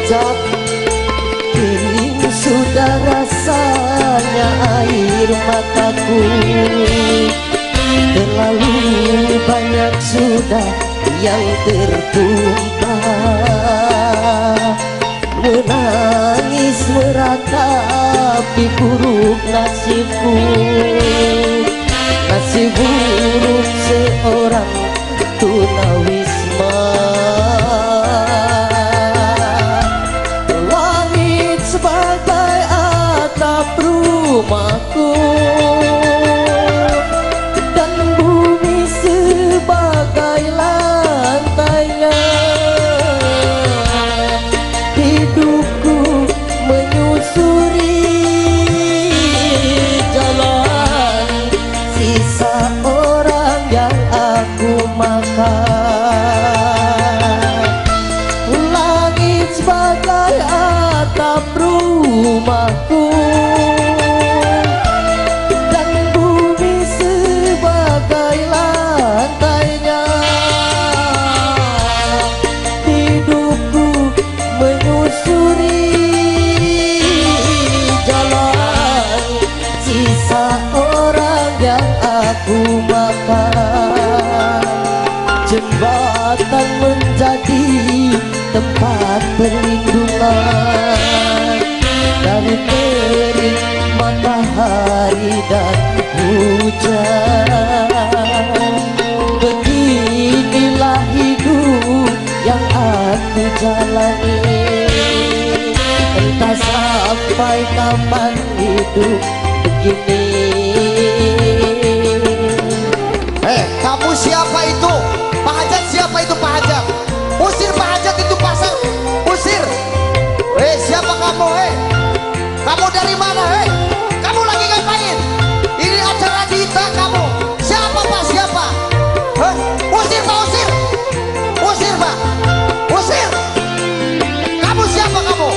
hajat. Kering sudah rasanya air mataku, terlalu banyak sudah yang tertumpah. Menangis meratapi buruk nasibku, nasib buruk seorang tunawisma. Langit sebagai atap rumahku, dan bumi sebagai lantainya. Hidupku menyusuri jalan sisa orang yang aku makan. Langit sebagai atap rumahku, dan bumi sebagai lantainya. Hidupku menyusuri jalan sisa orang yang aku makan. Jembatan menjadi tempat perlindungan dari terik matahari dan hujan. Beginilah hidup yang aku jalani, entah sampai kapan hidup begini. Kamu siapa itu? Pak Hajat siapa itu Pak Hajat? Usir Pak Hajat itu pasang, usir. Siapa kamu? Kamu dari mana? Kamu lagi ngapain? Ini acara kita kamu. Siapa Pak? Siapa? Usir Pak, usir. Usir Pak, usir. Kamu siapa kamu?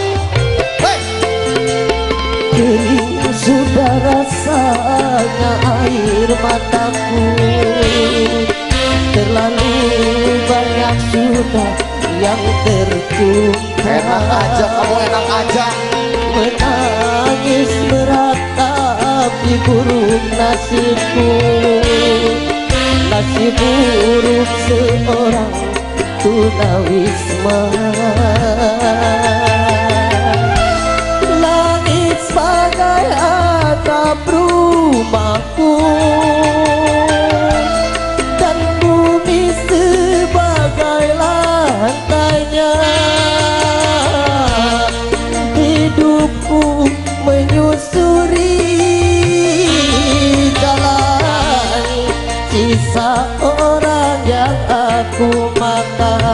Kering sudah rasanya air mataku, terlalu banyak sudah yang tertumpah. Enak aja kamu, enak aja. Menangis meratapi buruk nasibku, nasib buruk seorang tunawisma. Langit sebagai atap rumahku, dan bumi sebagai lantainya. Hidupku menyusuri jalan sisa orang yang aku makan.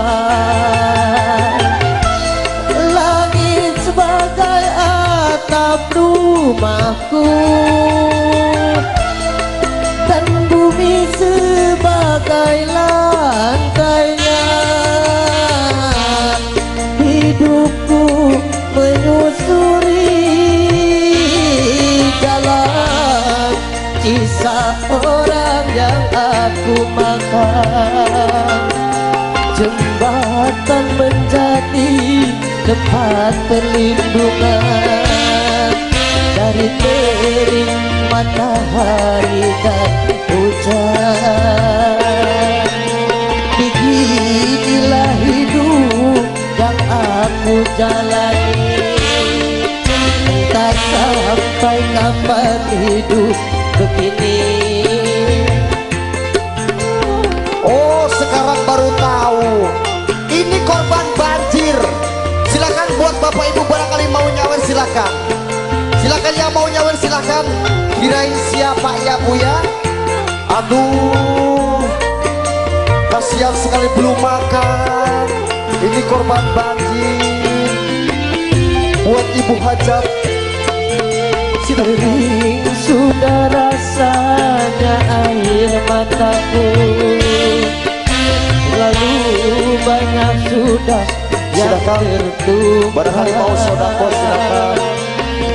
Langit sebagai atap rumahku, dan bumi sebagai lantainya. Hidupku menyusuri jalan sisa orang yang aku makan. Jembatan menjadi tempat perlindungan dari terik matahari dan hujan. Beginilah hidup yang aku jalani, entah sampai kapan hidup begini. Oh, sekarang baru tahu. Ini korban banjir. Silakan buat Bapak Ibu barangkali mau nyawer silakan. Silakan yang mau nyawer silakan. Kirain siapa ya Bu ya? Aduh, kasihan sekali belum makan. Ini korban banjir. Buat Ibu Hajat. Kering sudah rasanya air mataku, lalu banyak sudah yang tertumpah. Barangkali mau sodako silakan.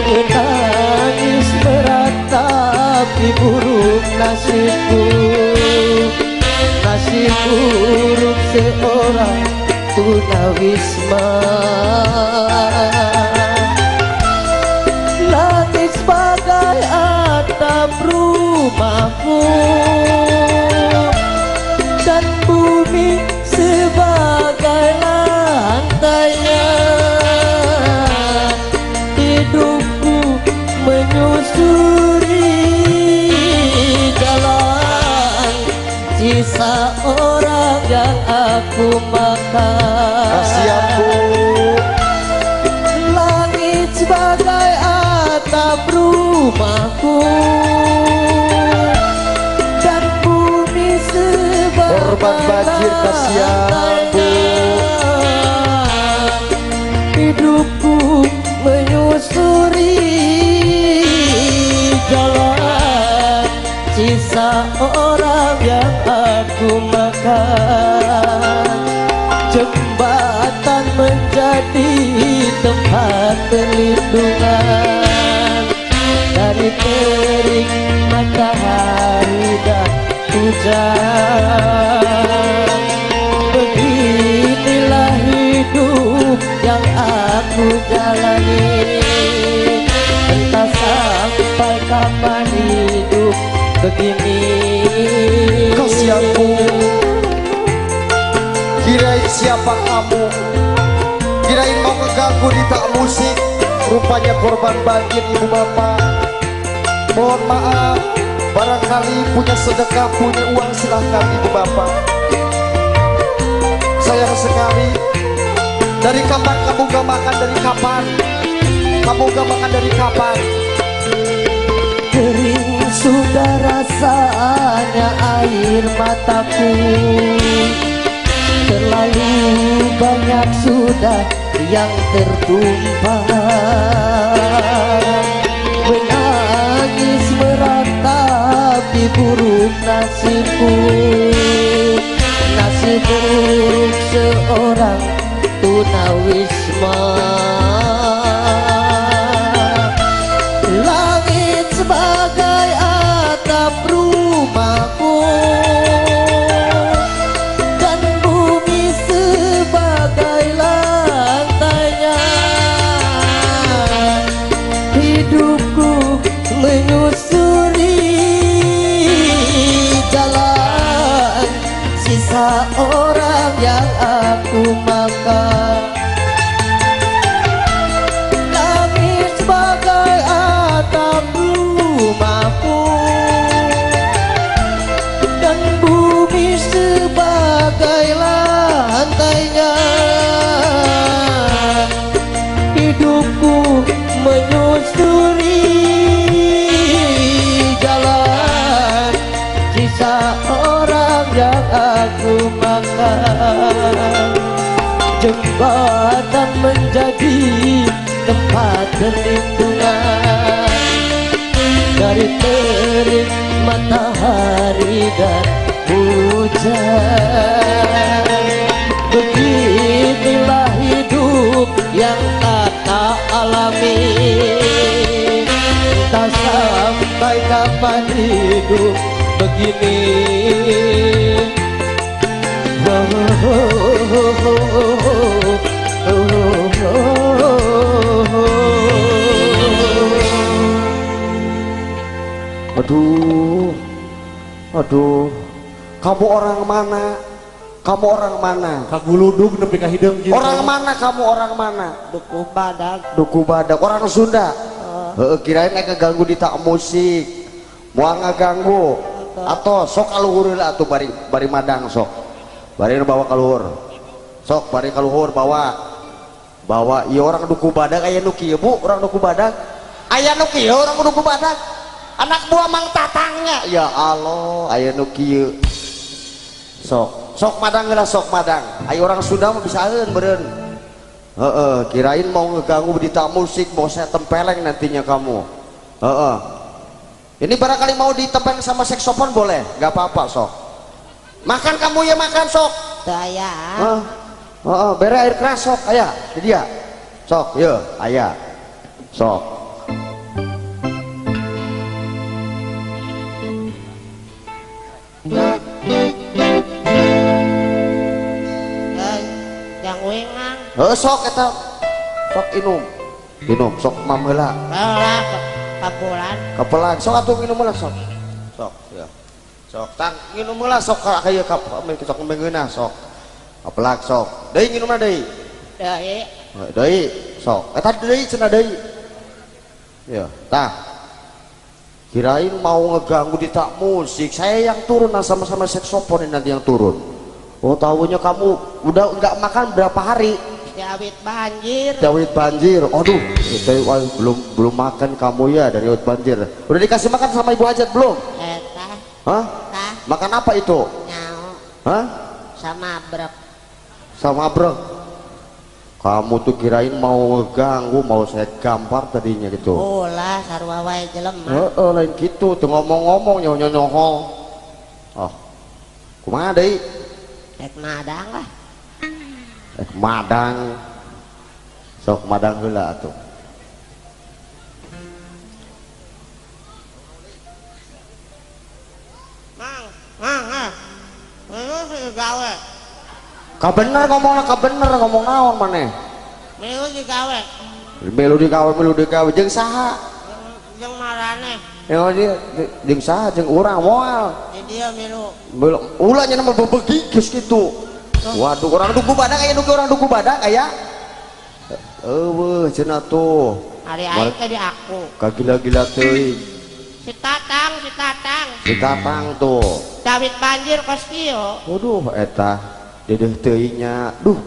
Menangis meratapi buruk nasibku, nasib buruk seorang tunawisma. Langit sebagai atap rumahmu dan bumi sebagai lantainya. Hidupku menyusuri jalan sisa orang yang aku makan. Kasihanku. Langit sebagai atap rumahku dan bumi sebagai Korban banjir, kasihanku. Hidupku menyusuri jalan sisa orang yang aku makan. Jembatan menjadi tempat perlindungan dari terik matahari dan hujan. Beginilah hidup yang aku jalani, entah sampai kapan hidup begini. Kasihanku. Kirain siapa kamu? Kirain mau ngeganggu di tak musik. Rupanya korban banjir ibu bapak. Mohon maaf, barangkali punya sedekah, punya uang, silahkan ibu bapak. Sayang sekali. Dari kapan kamu gak makan? Dari kapan? Kamu gak makan dari kapan? Kering sudah rasanya air mataku, terlalu banyak sudah yang tertumpah. Menangis meratapi buruk nasibku, nasib buruk seorang tunawisma. Langit sebagai atap rumahku dan bumi sebagai lantainya. Hidupku menyusuri jalan sisa orang yang aku makan. Langit sebagai atap rumahku dan bumi sebagai lantainya. Hidupku menyusuri jalan sisa orang yang aku makan. Jembatan menjadi tempat perlindungan dari terik matahari dan hujan. Beginilah hidup yang tak alami, entah sampai kapan hidup begini. Aduh, aduh, kamu orang mana? Kamu orang mana? Kaguludug nepi ka hideung gitu. Orang mana kamu? Orang mana? Duku badak. Duku Badak, orang Sunda. Kirain eka ganggu di tak musik, mau ngaganggu. Atau sok kaluhur lah tuh bari madang sok. Bari bawa kaluhur. Sok bari kaluhur bawa. Iya orang Duku Badak aya nu kieu Bu, orang Duku Badak. Aya nu kieu orang Duku Badak. Anak buah Mang Tatangnya. Ya Allah, aya nu kieu. Sok madang lah, sok madang. Ayo orang Sunda mah bisaeun beureun. Kirain mau ngeganggu di tak musik, mau saya tempeleng nantinya kamu. Ini barangkali mau ditempeleng sama saksofon boleh? Gak apa-apa sok. Makan kamu ya, makan sok. Saya. Bere air keras sok, aya di dia. Sok, ya, aya. Sok. Yang Sok eta sok inum sok mamela Lah kapulan. kapelan sok atuh nginum heula sok ya sok tang nginum heula sok kaya sok mengeunah sok kapelan sok deui nginumna deui deui sok eta deui cenah deui ya tah kirain mau ngeganggu di tak musik saya yang turun sama-sama saksofon ini nanti yang turun. Oh tahunya kamu udah nggak makan berapa hari? Dawit banjir. Dawit banjir. Aduh, belum makan kamu ya dari Dawit banjir. Udah dikasih makan sama Ibu Hajat belum? Eta. Hah? Tah. Makan apa itu? Nyau. Hah? Sama brek. Sama brek. Kamu tuh kirain mau ganggu, mau saya gampar tadinya gitu. Ulah sarua wae jelema. Lain gitu, tuh ngomong-ngomong nyoho. Oh, kumaha deui? Rek madang lah. Madang sok madang heula atuh Mang. Lu sih gawe. ka bener ngomong naon maneh Milu digawe. melu digawe jeung saha Jeung marane. jeung saha jeung urang moal Di dia milu. ulah nya mah bebegi geus kitu. Waduh, orang duku badak aya eueuh cenah tuh Hari aing tadi aku. kagila-gila teuing Si Tatang tuh Dawit banjir kos kieu. waduh eta dedeh teuing nya duh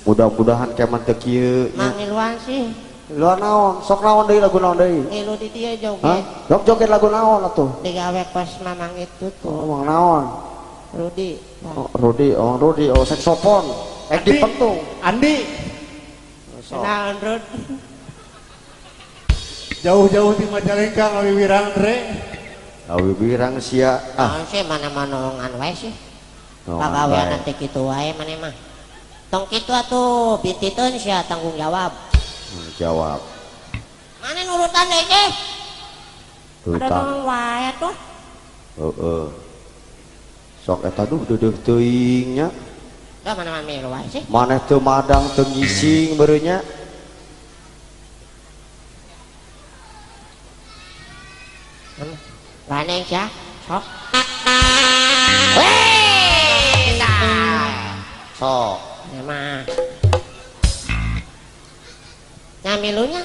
mudah-mudahan keman teu kieu nya Mang miluan sih. lu naon sok naon deui lagu naon deui Milu di dia hah joget. sok joget lagu naon atuh Digawe kos mamang itu tuh. ngomong naon Rudi. Rudi saksofon di pentung Andi Kenalan Rudi. jauh-jauh di Majalengka ngawi wirang Dre. awi birang sia Naon sih mana-mana ngan wae sih. Oh, Pagawean baik. nanti kitu wae maneh mah. Tong kitu atuh bititeun sia tanggung jawab. Jawab Mana nurutan deui teh? Ada Tutan nang wae tuh. sok eta duh dedeh teuing nya Da mana-mana milu wae sih. maneh teu madang teu ngising beureum nya Raneng sia. Sok. Weh. sok Emang. Nya milunya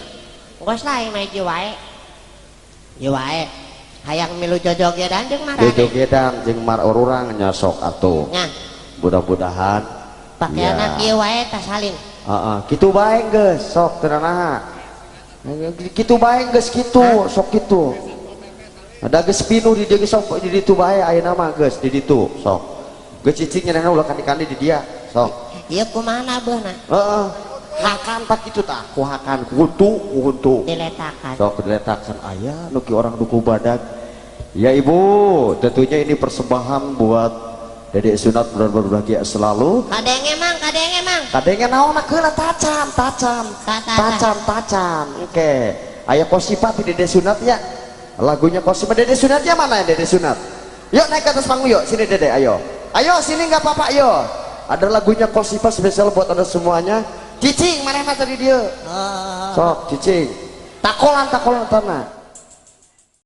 geus lain mah ieu wae. Ieu wae. Hayang milu jojogedan jeung marane. jogedan jeung mar urang nya sok atuh Nya, mudah-mudahan pakaianna ya. kieu wae tas salin. Kitu bae geus sok teu naha kitu bae geus kitu sok kitu ada geus pinuh di dieu sok di ditu bae ayeuna mah geus di ditu sok geus cicing nyarenna ulah kandi-kandi di dia sok Ieu kumaha beuna? hakan tak kitu tah kuhakan kutu Diletakan. sok diletakan aya nu ki orang duku badak ya ibu tentunya ini persembahan buat Dedek Sunat berbahagia selalu Kadenge mang. kadenge naon heula tacan oke aya kosipa ti Dedek Sunat ya lagunya kosipa Dedek Sunat ya mana ya Dedek Sunat yuk naik ke atas panggung yuk sini Dedek ayo sini nggak apa-apa yuk ada lagunya kosipa spesial buat anda semuanya cicing mana tadi dia sok cicing takolan tanah